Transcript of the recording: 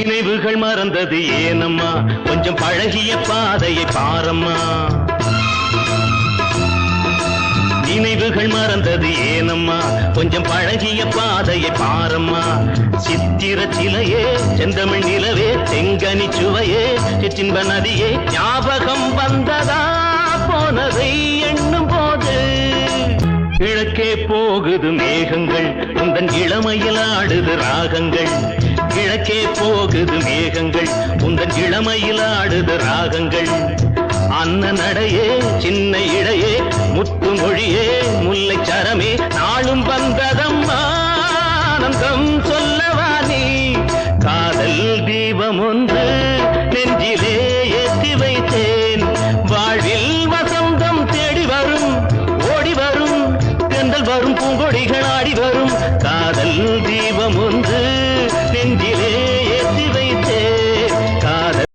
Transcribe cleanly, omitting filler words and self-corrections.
நினைவுகள் மறந்தது ஏனம்மா கொஞ்சம் பழகிய பாதையை பாரம்மா நினைவுகள் மறந்தது ஏனம்மா கொஞ்சம் பழகிய பாதையை பாரம்மா சித்திர சிலையே செந்தமிழ் நிலவே செங்கனி சுவையே சிற்றின்ப நதியே ஞாபகம் வந்ததா போனதை எண்ணும் போது கிழக்கே போகுது மேகங்கள் உந்தன் இளமையில் ஆடுது ராகங்கள் கிழக்கே போகுது மேகங்கள் உந்தன் இளமையில் ஆடுது ராகங்கள் அன்ன நடையே சின்ன இடையே முத்து மொழியே முல்லை சரமே நாளும் வந்ததம்மா ஆனந்தம் சொல்லவா நீ காதல் தீபம் ஒன்று